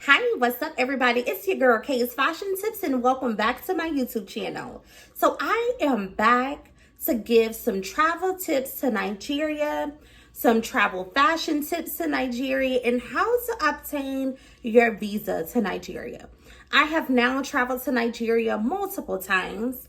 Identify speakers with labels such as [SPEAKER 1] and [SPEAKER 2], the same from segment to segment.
[SPEAKER 1] Hi, what's up everybody? It's your girl Kay's Fashion Tips and welcome back to my YouTube channel. So I am back to give some travel tips to Nigeria, some travel fashion tips to Nigeria, and how to obtain your visa to Nigeria. I have now traveled to Nigeria multiple times.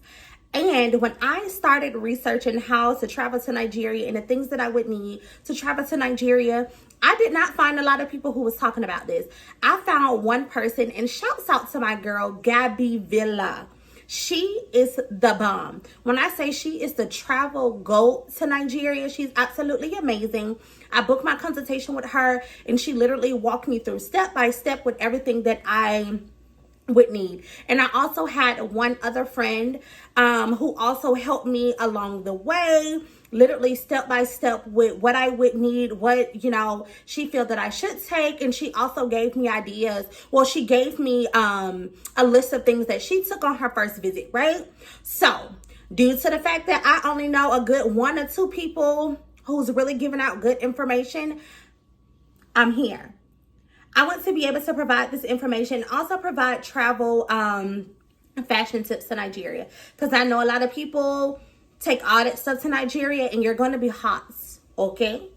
[SPEAKER 1] And when I started researching how to travel to Nigeria and the things that I would need to travel to Nigeria, I did not find a lot of people who was talking about this. I found one person, and shouts out to my girl, Gabby Villa. She is the bomb. When I say she is the travel GOAT to Nigeria, she's absolutely amazing. I booked my consultation with her, and she literally walked me through step by step with everything that I would need. And I also had one other friend who also helped me along the way, literally step by step with what I would need, what she felt that I should take. And she also gave me ideas. Well, she gave me a list of things that she took on her first visit, right? So due to the fact that I only know a good 1 or 2 people who's really giving out good information, I'm here. I want to be able to provide this information, also provide travel fashion tips to Nigeria, because I know a lot of people take all that stuff to Nigeria and you're going to be hot, okay?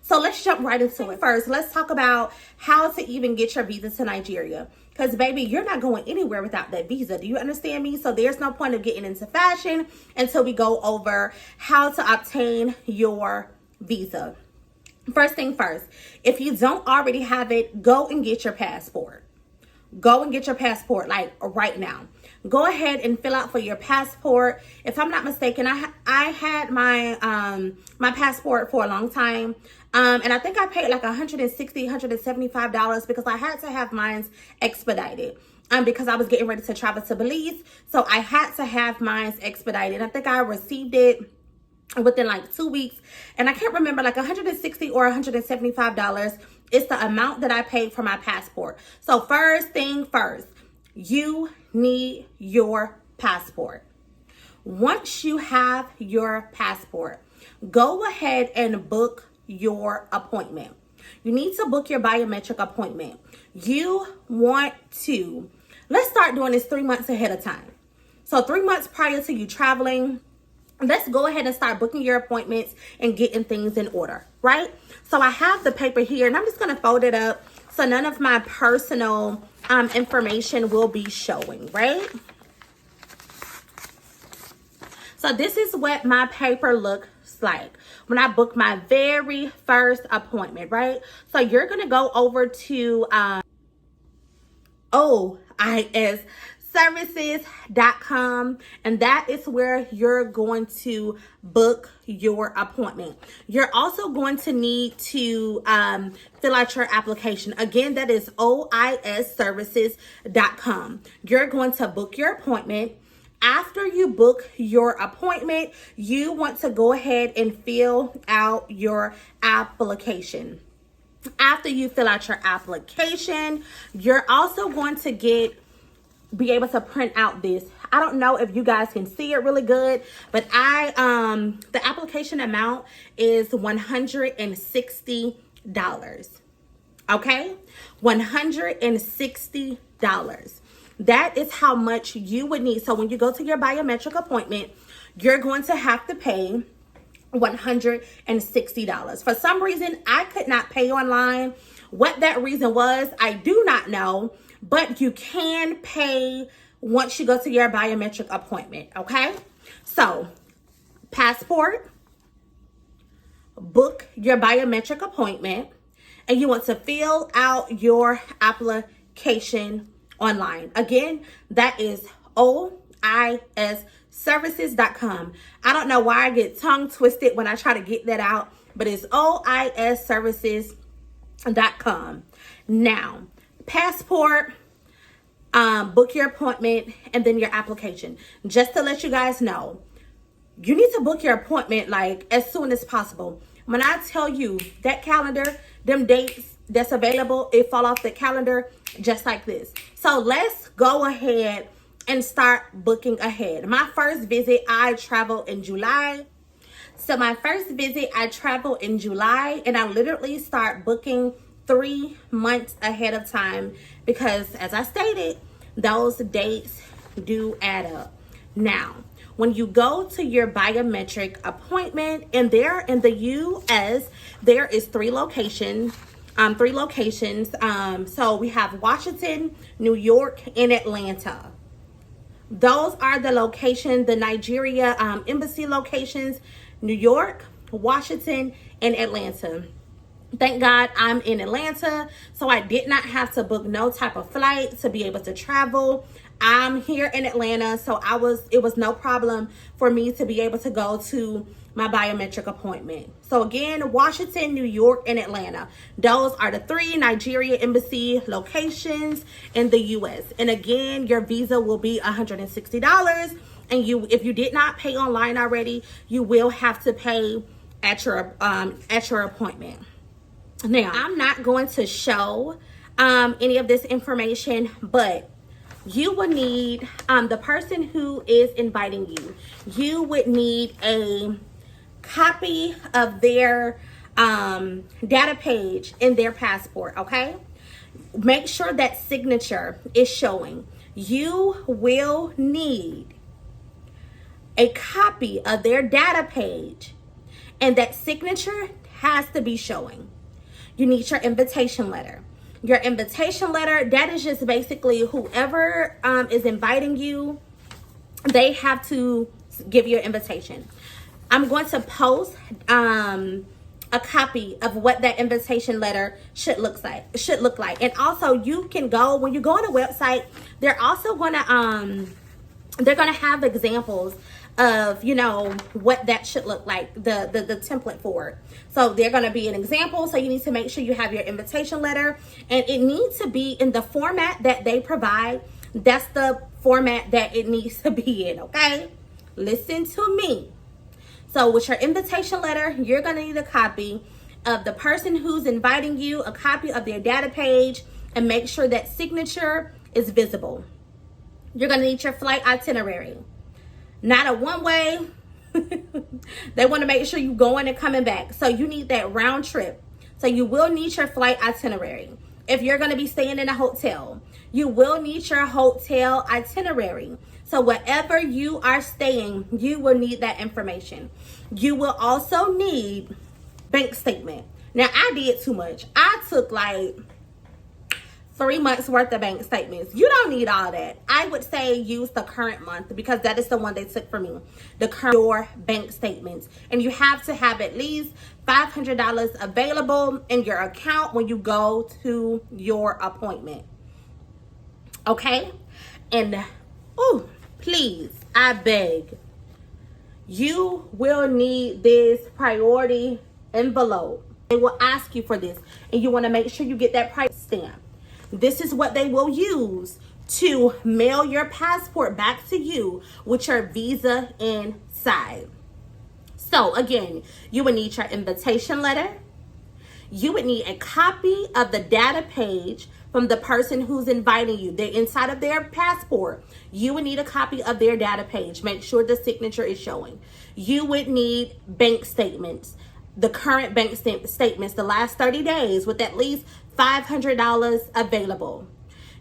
[SPEAKER 1] So let's jump right into it. First, let's talk about how to even get your visa to Nigeria, because baby, you're not going anywhere without that visa. Do you understand me? So there's no point of getting into fashion until we go over how to obtain your visa. First thing first, if you don't already have it, go and get your passport. Go and get your passport like right now. Go ahead and fill out for your passport. If I'm not mistaken, I had my my passport for a long time. And I think I paid like $160, $175 because I had to have mine expedited. Because I was getting ready to travel to Belize. So I had to have mine expedited. I think I received it within like 2 weeks, and I can't remember, like $160 or $175 is the amount that I paid for my passport. So first thing first, you need your passport. Once you have your passport, go ahead and book your appointment. You need to book your biometric appointment. You want to, let's start doing this 3 months ahead of time. So 3 months prior to you traveling, let's go ahead and start booking your appointments and getting things in order, right? So I have the paper here, and I'm just going to fold it up so none of my personal information will be showing, right? So this is what my paper looks like when I booked my very first appointment, right? So you're going to go over to oisservices.com, and that is where you're going to book your appointment. You're also going to need to fill out your application. Again, that is oisservices.com. You're going to book your appointment. After you book your appointment, you want to go ahead and fill out your application. After you fill out your application, you're also going to be able to print out this. I don't know if you guys can see it really good, but the application amount is $160. Okay? $160. That is how much you would need. So when you go to your biometric appointment, you're going to have to pay $160. For some reason, I could not pay online. What that reason was, I do not know, but you can pay once you go to your biometric appointment, okay? So, passport, book your biometric appointment, and you want to fill out your application online. Again, that is oisservices.com. I don't know why I get tongue twisted when I try to get that out, but it's oisservices.com. Now, passport, book your appointment, and then your application. Just to let you guys know, you need to book your appointment like as soon as possible. When I tell you that calendar, them dates that's available, it fall off the calendar just like this. So let's go ahead and start booking ahead. My first visit, I traveled in July. So my first visit, I traveled in July, and I literally start booking 3 months ahead of time, because as I stated, those dates do add up. Now, when you go to your biometric appointment, and there in the US, there is 3 locations. So we have Washington, New York, and Atlanta. Those are the locations, the Nigeria embassy locations: New York, Washington, and Atlanta. Thank God I'm in Atlanta, so I did not have to book no type of flight to be able to travel. I'm here in Atlanta, so it was no problem for me to be able to go to my biometric appointment. So again, Washington, New York, and Atlanta. Those are the 3 Nigeria embassy locations in the US. And again, your visa will be $160. And if you did not pay online already, you will have to pay at your appointment. Now, I'm not going to show any of this information, but you will need, the person who is inviting you, you would need a copy of their data page in their passport, okay? Make sure that signature is showing. You will need a copy of their data page, and that signature has to be showing. You need your invitation letter. Your invitation letter, that is just basically whoever is inviting you, they have to give you an invitation. I'm going to post a copy of what that invitation letter should look like. And also, you can go, when you go on a website, they're also gonna they're gonna have examples of, you know, what that should look like, the template for it. So they're going to be an example. So you need to make sure you have your invitation letter, and it needs to be in the format that they provide. That's the format that it needs to be in, okay? Listen to me. So with your invitation letter, you're going to need a copy of the person who's inviting you, a copy of their data page, and make sure that signature is visible. You're going to need your flight itinerary. Not a one-way. They want to make sure you going and coming back. So you need that round trip. So you will need your flight itinerary. If you're going to be staying in a hotel, you will need your hotel itinerary. So wherever you are staying, you will need that information. You will also need bank statement. Now, I did too much. I took like 3 months worth of bank statements. You don't need all that. I would say use the current month, because that is the one they took for me. The current your bank statements. And you have to have at least $500 available in your account when you go to your appointment. Okay? And, please, I beg, you will need this priority envelope. They will ask you for this, and you want to make sure you get that price stamp. This is what they will use to mail your passport back to you with your visa inside. So again, you would need your invitation letter. You would need a copy of the data page from the person who's inviting you. They're inside of their passport. You would need a copy of their data page. Make sure the signature is showing. You would need bank statements. The current bank statements, the last 30 days, with at least $500 available.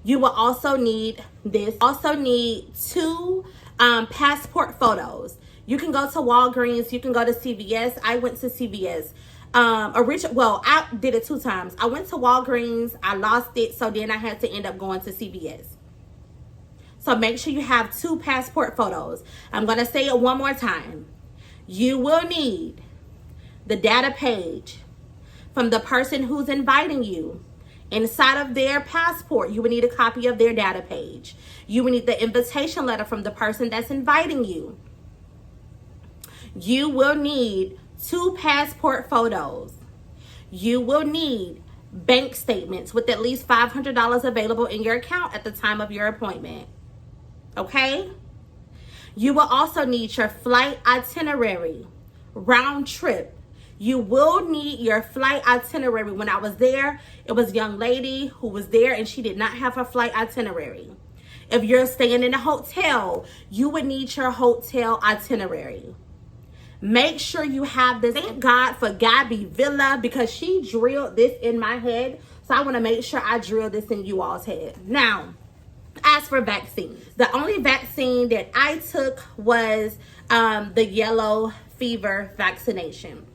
[SPEAKER 1] You will also need this. Also need 2 passport photos. You can go to Walgreens. You can go to CVS. I went to CVS. I did it 2 times. I went to Walgreens. I lost it, so then I had to end up going to CVS. So make sure you have 2 passport photos. I'm going to say it one more time. You will need the data page from the person who's inviting you. Inside of their passport, you would need a copy of their data page. You would need the invitation letter from the person that's inviting you. You will need 2 passport photos. You will need bank statements with at least $500 available in your account at the time of your appointment. Okay? You will also need your flight itinerary, round trip. You will need your flight itinerary. When I was there, it was a young lady who was there and she did not have her flight itinerary. If you're staying in a hotel, you would need your hotel itinerary. Make sure you have this. Thank God for Gabby Villa, because she drilled this in my head So I want to make sure I drill this in you all's head. Now, as for vaccines, the only vaccine that I took was the yellow fever vaccination.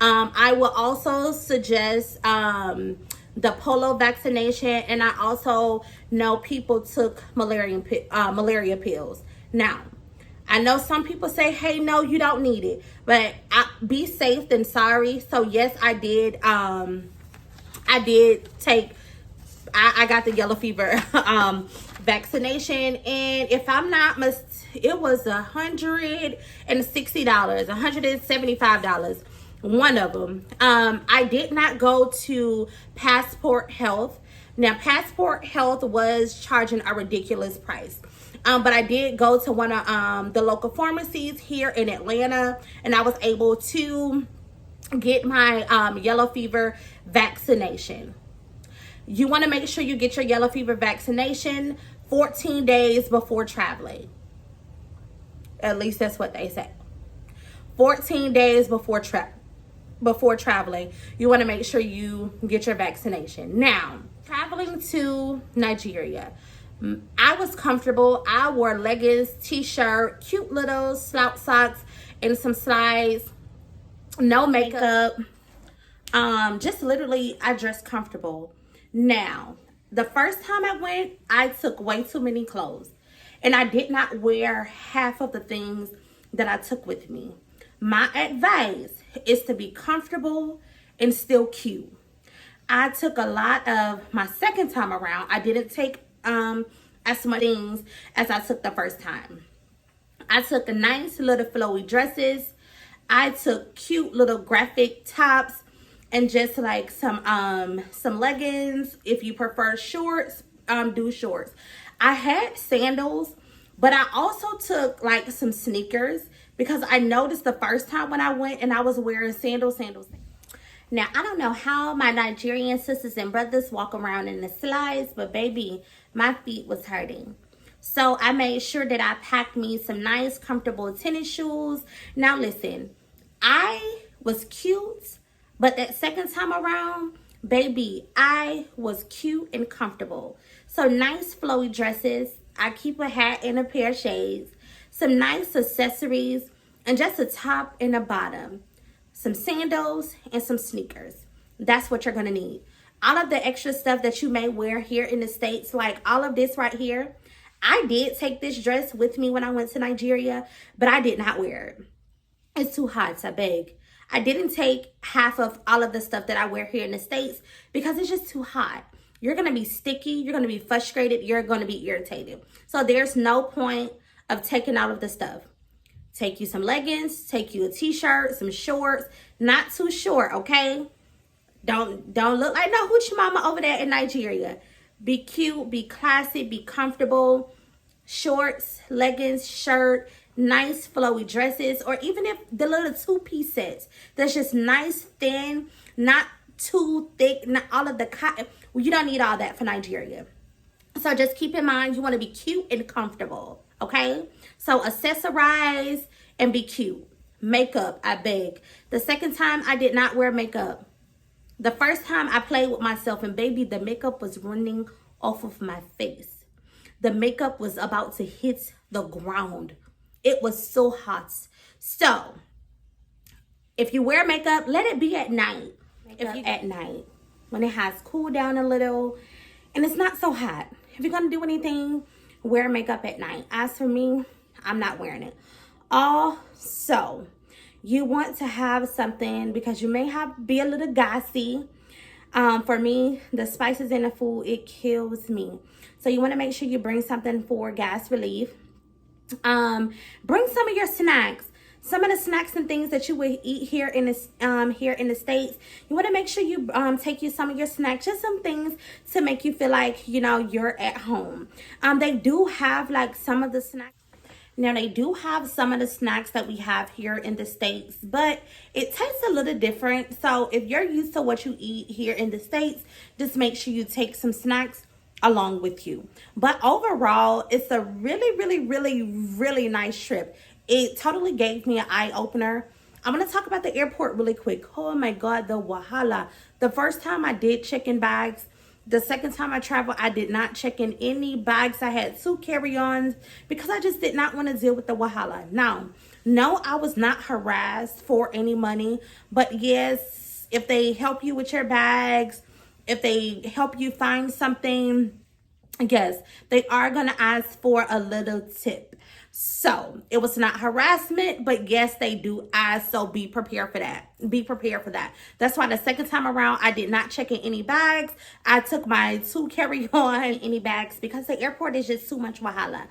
[SPEAKER 1] I will also suggest the polio vaccination, and I also know people took malaria pills. Now, I know some people say, hey, no, you don't need it, but be safe than sorry. So yes, I did take, I got the yellow fever vaccination, and if I'm not it was $160, $175, one of them. I did not go to Passport Health. Now, Passport Health was charging a ridiculous price. But I did go to one of the local pharmacies here in Atlanta, and I was able to get my yellow fever vaccination. You want to make sure you get your yellow fever vaccination 14 days before traveling. At least that's what they say. 14 days before traveling, you want to make sure you get your vaccination. Now, traveling to Nigeria, I was comfortable. I wore leggings, t-shirt, cute little slouch socks, and some slides. No makeup. Just literally, I dressed comfortable. Now, the first time I went, I took way too many clothes, and I did not wear half of the things that I took with me. My advice is to be comfortable and still cute. I took a lot of my second time around. I didn't take as much things as I took the first time. I took a nice little flowy dresses. I took cute little graphic tops, and just like some leggings. If you prefer shorts, do shorts. I had sandals, but I also took like some sneakers, because I noticed the first time when I went and I was wearing sandals. Now, I don't know how my Nigerian sisters and brothers walk around in the slides, but baby, my feet was hurting. So I made sure that I packed me some nice, comfortable tennis shoes. Now listen, I was cute, but that second time around, baby, I was cute and comfortable. So nice flowy dresses. I keep a hat and a pair of shades, some nice accessories, and just a top and a bottom, some sandals, and some sneakers. That's what you're gonna need. All of the extra stuff that you may wear here in the States, like all of this right here, I did take this dress with me when I went to Nigeria, but I did not wear it. It's too hot, I beg. I didn't take half of all of the stuff that I wear here in the States because it's just too hot. You're gonna be sticky, you're gonna be frustrated, you're gonna be irritated. So there's no point of taking all of the stuff. Take you some leggings, take you a t-shirt, some shorts, not too short, okay? Don't look like no hoochie mama over there in Nigeria. Be cute, be classy, be comfortable. Shorts, leggings, shirt, nice flowy dresses, or even if the little two-piece sets that's just nice, thin, not too thick, not all of the cotton. Well, you don't need all that for Nigeria. So just keep in mind, you want to be cute and comfortable, okay? So accessorize and be cute. Makeup, I beg. The second time, I did not wear makeup. The first time I played with myself, and baby, the makeup was running off of my face. The makeup was about to hit the ground. It was so hot. So, if you wear makeup, let it be at night. At night, when it has cooled down a little, and it's not so hot. If you're gonna do anything, wear makeup at night. As for me, I'm not wearing it. Also, you want to have something, because you may be a little gassy. For me, the spices in the food, it kills me. So you want to make sure you bring something for gas relief. Bring some of your snacks. Some of the snacks and things that you would eat here in the States. You want to make sure you take you some of your snacks, just some things to make you feel like, you know, you're at home. They do have like some of the snacks. Now, they do have some of the snacks that we have here in the States, but it tastes a little different. So if you're used to what you eat here in the States, just make sure you take some snacks along with you. But overall, it's a really nice trip. It totally gave me an eye-opener. I'm going to talk about the airport really quick. Oh my God, the wahala. The first time I did check-in bags, The second time I traveled, I did not check in any bags. I had 2 carry-ons because I just did not want to deal with the wahala. Now, no, I was not harassed for any money, but yes, if they help you with your bags, if they help you find something, yes, they are going to ask for a little tip. So it was not harassment, but yes, they do ask. So be prepared for that. Be prepared for that. That's why the second time around, I did not check in any bags. I took my 2 carry-on any bags because the airport is just too much wahala.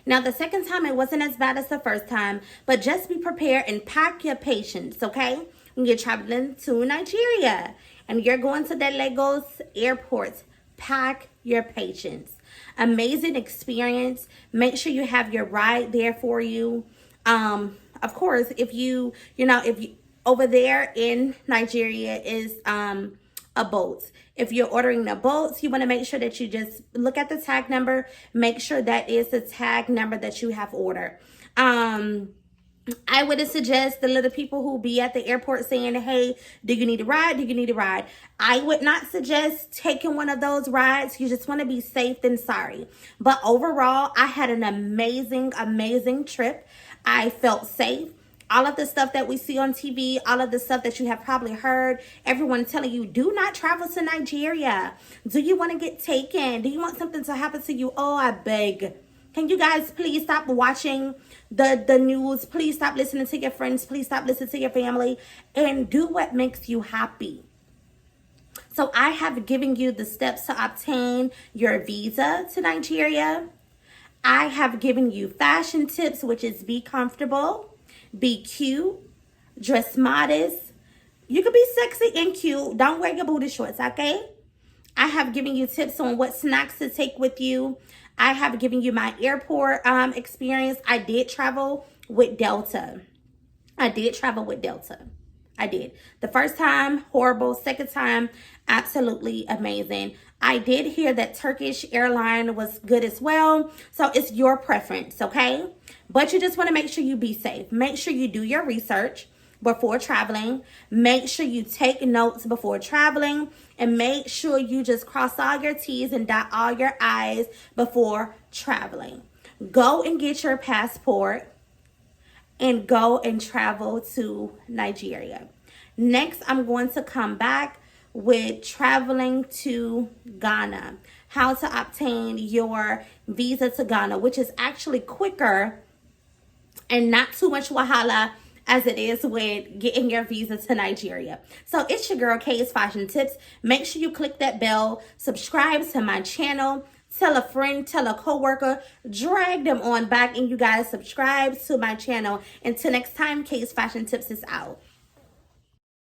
[SPEAKER 1] Now, the second time, it wasn't as bad as the first time, but just be prepared and pack your patience, okay? When you're traveling to Nigeria and you're going to the Lagos airport, pack your patience. Amazing experience. Make sure you have your ride there for you. Of course, if you over there in Nigeria is a boat. If you're ordering a boat, you want to make sure that you just look at the tag number. Make sure that is the tag number that you have ordered. I would suggest the little people who be at the airport saying, hey, do you need a ride? Do you need a ride? I would not suggest taking one of those rides. You just want to be safe than sorry. But overall, I had an amazing, amazing trip. I felt safe. All of the stuff that we see on TV, all of the stuff that you have probably heard, everyone telling you, do not travel to Nigeria. Do you want to get taken? Do you want something to happen to you? Oh, I beg. Can you guys please stop watching the news? Please stop listening to your friends. Please stop listening to your family and do what makes you happy. So I have given you the steps to obtain your visa to Nigeria. I have given you fashion tips, which is be comfortable, be cute, dress modest. You can be sexy and cute. Don't wear your booty shorts, okay? I have given you tips on what snacks to take with you. I have given you my airport experience. I did travel with Delta. I did. The first time, horrible. Second time, absolutely amazing. I did hear that Turkish airline was good as well. So it's your preference, okay? But you just want to make sure you be safe. Make sure you do your research before traveling. Make sure you take notes before traveling, and make sure you just cross all your T's and dot all your I's before traveling. Go and get your passport and go and travel to Nigeria. Next, I'm going to come back with traveling to Ghana, how to obtain your visa to Ghana, which is actually quicker and not too much wahala as it is with getting your visa to Nigeria. So it's your girl, Kay's Fashion Tips. Make sure you click that bell, subscribe to my channel, tell a friend, tell a coworker, drag them on back, and you guys subscribe to my channel. Until next time, Kay's Fashion Tips is out.